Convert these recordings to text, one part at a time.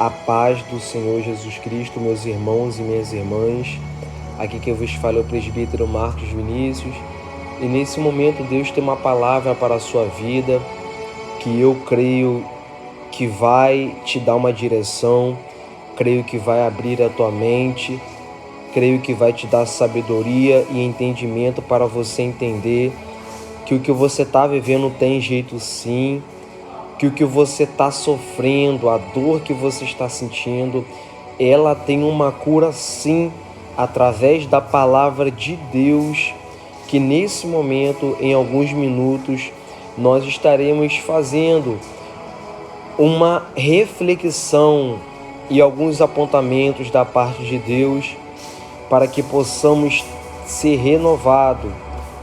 A paz do Senhor Jesus Cristo, meus irmãos e minhas irmãs. Aqui quem vos fala é o presbítero Marcos Vinícius. E nesse momento Deus tem uma palavra para a sua vida que eu creio que vai te dar uma direção, creio que vai abrir a tua mente, creio que vai te dar sabedoria e entendimento para você entender que o que você está vivendo tem jeito sim, que o que você está sofrendo, a dor que você está sentindo, ela tem uma cura sim, através da palavra de Deus, que nesse momento, em alguns minutos, nós estaremos fazendo uma reflexão e alguns apontamentos da parte de Deus para que possamos ser renovados,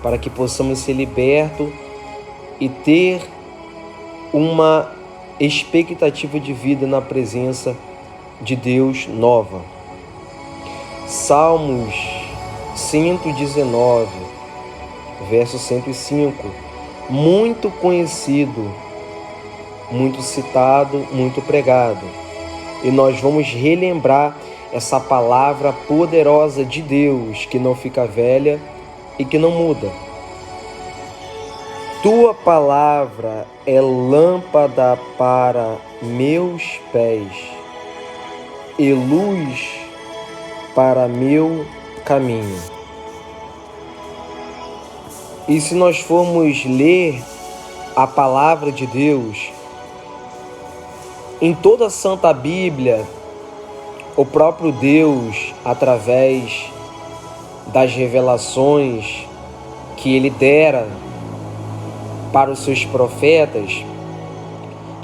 para que possamos ser libertos e ter uma expectativa de vida na presença de Deus nova. Salmos 119, verso 105, muito conhecido, muito citado, muito pregado. E nós vamos relembrar essa palavra poderosa de Deus, que não fica velha e que não muda. Tua palavra é lâmpada para meus pés e luz para meu caminho. E se nós formos ler a palavra de Deus, em toda a Santa Bíblia, o próprio Deus, através das revelações que Ele dera para os seus profetas,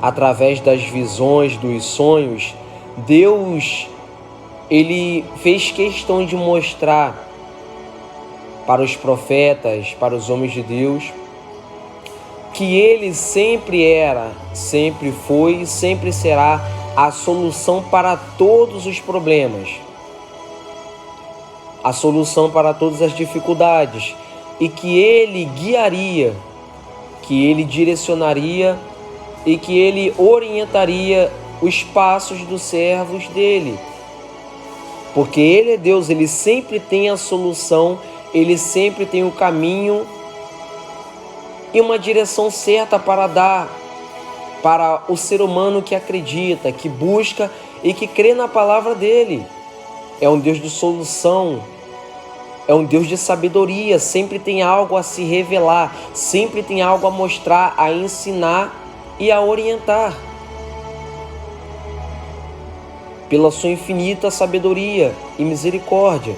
através das visões, dos sonhos, Deus, Ele fez questão de mostrar para os profetas, para os homens de Deus, que Ele sempre era, sempre foi e sempre será a solução para todos os problemas, a solução para todas as dificuldades, e que Ele guiaria, que Ele direcionaria e que Ele orientaria os passos dos servos dEle. Porque Ele é Deus, Ele sempre tem a solução, Ele sempre tem o caminho e uma direção certa para dar para o ser humano que acredita, que busca e que crê na palavra dEle. É um Deus de solução, é um Deus de sabedoria, sempre tem algo a se revelar, sempre tem algo a mostrar, a ensinar e a orientar. Pela sua infinita sabedoria e misericórdia.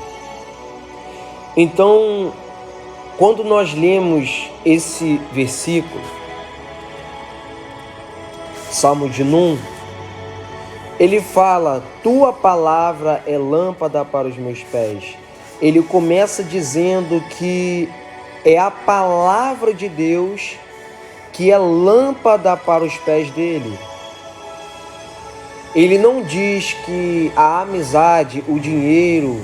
Então, quando nós lemos esse versículo, Salmo de Num, ele fala: tua palavra é lâmpada para os meus pés. Ele começa dizendo que é a palavra de Deus que é lâmpada para os pés dele. Ele não diz que a amizade, o dinheiro,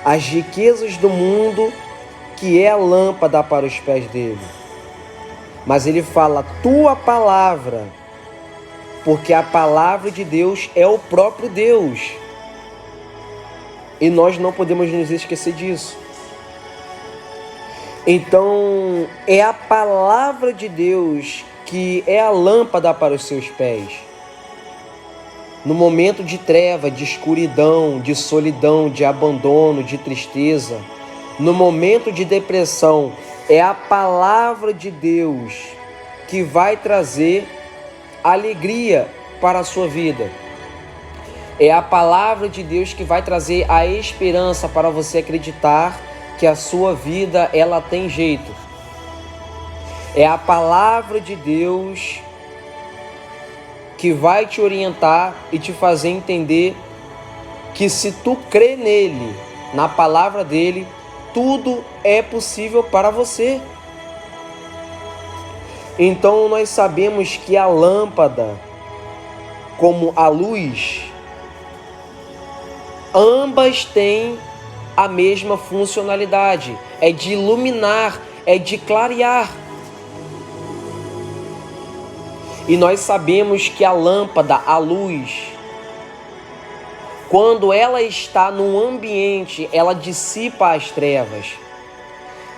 as riquezas do mundo que é a lâmpada para os pés dele. Mas ele fala tua palavra, porque a palavra de Deus é o próprio Deus. E nós não podemos nos esquecer disso. Então, é a palavra de Deus que é a lâmpada para os seus pés. No momento de treva, de escuridão, de solidão, de abandono, de tristeza, no momento de depressão, é a palavra de Deus que vai trazer alegria para a sua vida. É a palavra de Deus que vai trazer a esperança para você acreditar que a sua vida, ela tem jeito. É a palavra de Deus que vai te orientar e te fazer entender que se tu crê nele, na palavra dele, tudo é possível para você. Então nós sabemos que a lâmpada, como a luz, ambas têm a mesma funcionalidade, é de iluminar, é de clarear. E nós sabemos que a lâmpada, a luz, quando ela está num ambiente, ela dissipa as trevas.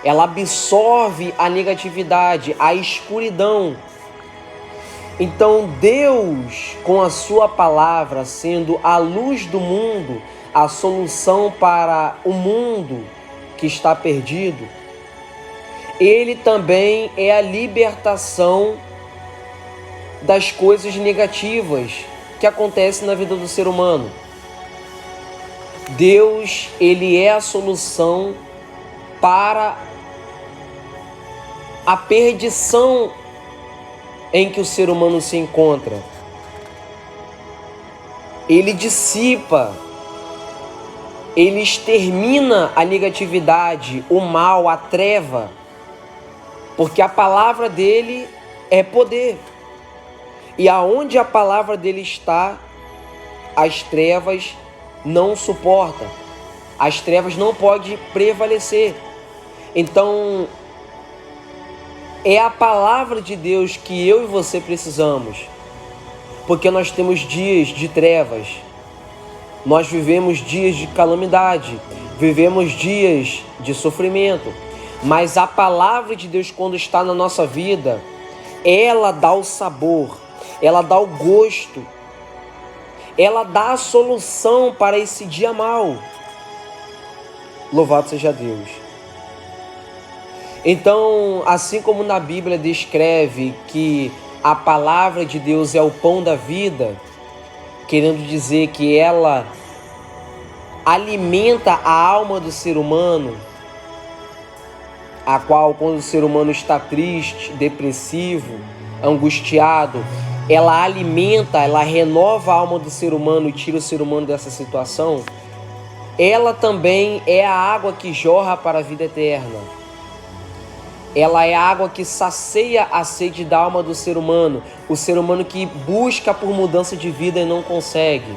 Ela absorve a negatividade, a escuridão. Então Deus, com a sua palavra, sendo a luz do mundo, a solução para o mundo que está perdido, Ele também é a libertação das coisas negativas que acontecem na vida do ser humano. Deus, Ele é a solução para a perdição em que o ser humano se encontra. Ele dissipa, ele extermina a negatividade, o mal, a treva, porque a palavra dele é poder. E aonde a palavra dele está, as trevas não suportam. As trevas não podem prevalecer. Então, é a palavra de Deus que eu e você precisamos, porque nós temos dias de trevas, nós vivemos dias de calamidade, vivemos dias de sofrimento, mas a palavra de Deus, quando está na nossa vida, ela dá o sabor, ela dá o gosto, ela dá a solução para esse dia mau. Louvado seja Deus. Então, assim como na Bíblia descreve que a palavra de Deus é o pão da vida, querendo dizer que ela alimenta a alma do ser humano, a qual, quando o ser humano está triste, depressivo, angustiado, ela alimenta, ela renova a alma do ser humano e tira o ser humano dessa situação. Ela também é a água que jorra para a vida eterna. Ela é a água que sacia a sede da alma do ser humano. O ser humano que busca por mudança de vida e não consegue.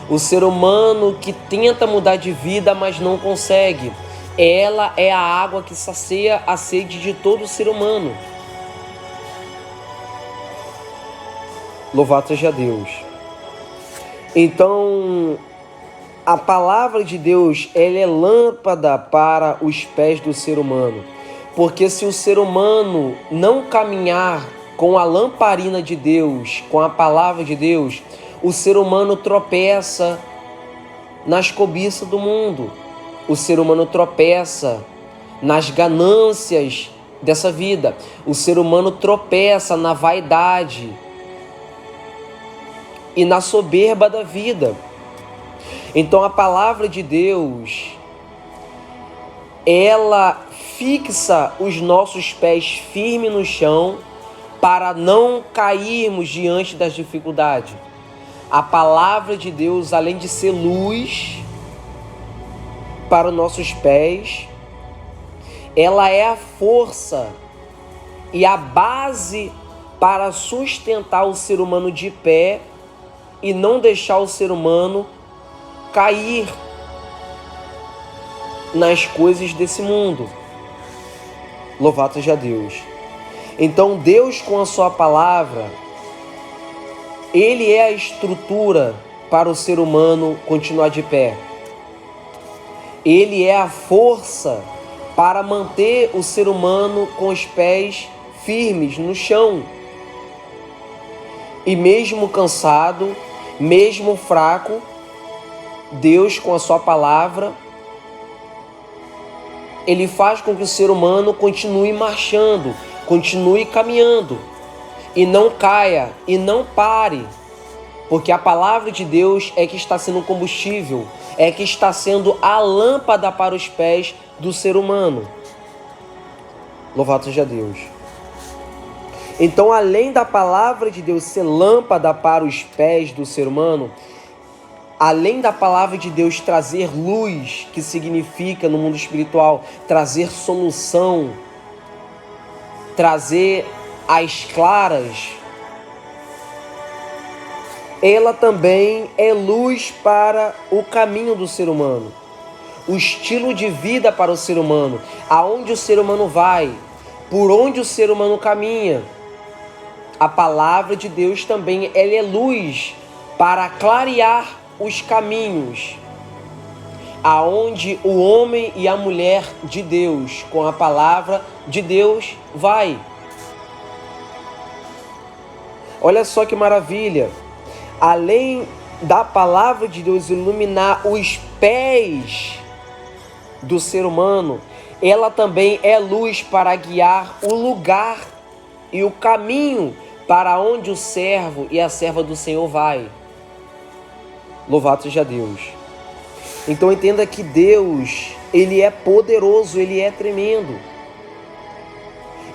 O ser humano que tenta mudar de vida, mas não consegue. Ela é a água que sacia a sede de todo ser humano. Louvado seja Deus. Então, a palavra de Deus, ela é lâmpada para os pés do ser humano. Porque se o ser humano não caminhar com a lamparina de Deus, com a palavra de Deus, o ser humano tropeça nas cobiças do mundo. O ser humano tropeça nas ganâncias dessa vida. O ser humano tropeça na vaidade e na soberba da vida. Então a palavra de Deus, ela fixa os nossos pés firmes no chão para não cairmos diante das dificuldades. A palavra de Deus, além de ser luz para os nossos pés, ela é a força e a base para sustentar o ser humano de pé e não deixar o ser humano cair nas coisas desse mundo. Louvado seja Deus. Então Deus, com a sua palavra, Ele é a estrutura para o ser humano continuar de pé. Ele é a força para manter o ser humano com os pés firmes no chão. E mesmo cansado, mesmo fraco, Deus, com a sua palavra, Ele faz com que o ser humano continue marchando, continue caminhando, e não caia, e não pare, porque a palavra de Deus é que está sendo o combustível, é que está sendo a lâmpada para os pés do ser humano. Louvado seja Deus. Então, além da palavra de Deus ser lâmpada para os pés do ser humano, além da palavra de Deus trazer luz, que significa no mundo espiritual trazer solução, trazer as claras, ela também é luz para o caminho do ser humano, o estilo de vida para o ser humano, aonde o ser humano vai, por onde o ser humano caminha. a palavra de Deus também ela é luz para clarear os caminhos aonde o homem e a mulher de Deus, com a palavra de Deus, vai. Olha só que maravilha! Além da palavra de Deus iluminar os pés do ser humano, ela também é luz para guiar o lugar e o caminho para onde o servo e a serva do Senhor vai. Louvado seja Deus! Então entenda que Deus, Ele é poderoso, Ele é tremendo.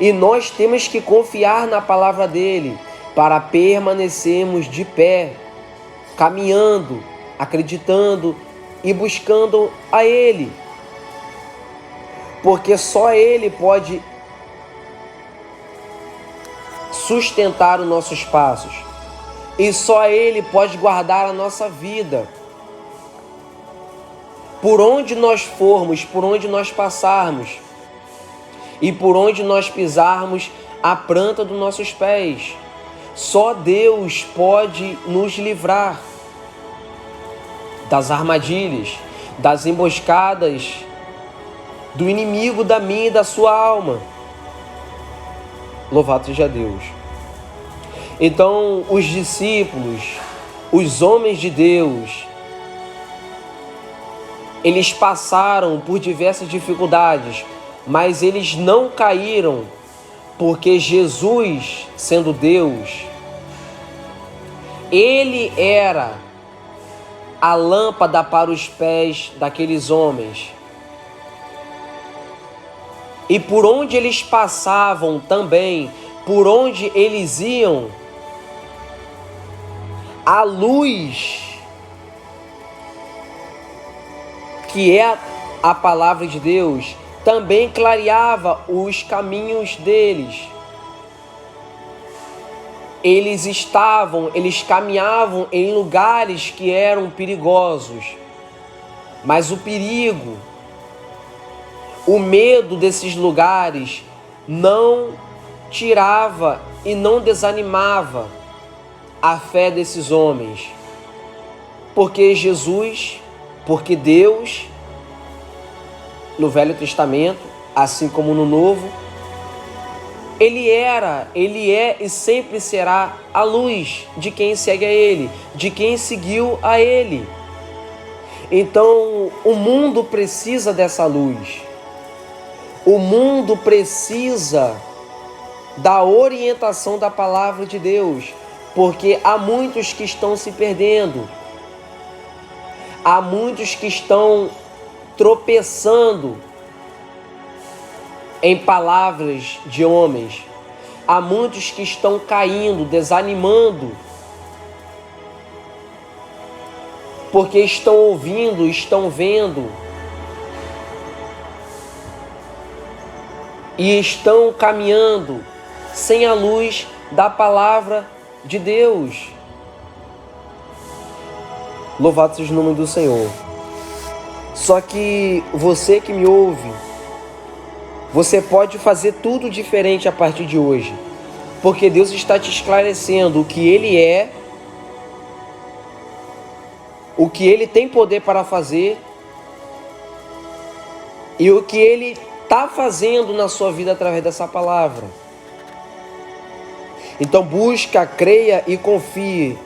E nós temos que confiar na palavra dEle para permanecermos de pé, caminhando, acreditando e buscando a Ele. Porque só Ele pode sustentar os nossos passos. E só Ele pode guardar a nossa vida. Por onde nós formos, por onde nós passarmos e por onde nós pisarmos a planta dos nossos pés, só Deus pode nos livrar das armadilhas, das emboscadas do inimigo da minha e da sua alma. Louvado seja Deus! Então, os discípulos, os homens de Deus, eles passaram por diversas dificuldades, mas eles não caíram, porque Jesus, sendo Deus, Ele era a lâmpada para os pés daqueles homens. E por onde eles passavam também, por onde eles iam, a luz, que é a palavra de Deus, também clareava os caminhos deles. Eles caminhavam em lugares que eram perigosos, mas o perigo, o medo desses lugares não tirava e não desanimava a fé desses homens, porque Jesus, porque Deus, no Velho Testamento, assim como no Novo, Ele é e sempre será a luz de quem segue a Ele, de quem seguiu a Ele. Então, o mundo precisa dessa luz. O mundo precisa da orientação da palavra de Deus, porque há muitos que estão se perdendo. Há muitos que estão tropeçando em palavras de homens. Há muitos que estão caindo, desanimando, porque estão ouvindo, estão vendo e estão caminhando sem a luz da palavra de Deus. Louvado seja o nome do Senhor. Só que você que me ouve, você pode fazer tudo diferente a partir de hoje, porque Deus está te esclarecendo o que Ele é, o que Ele tem poder para fazer e o que Ele está fazendo na sua vida através dessa palavra. Então busca, creia e confie,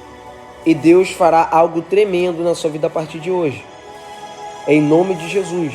e Deus fará algo tremendo na sua vida a partir de hoje. Em nome de Jesus.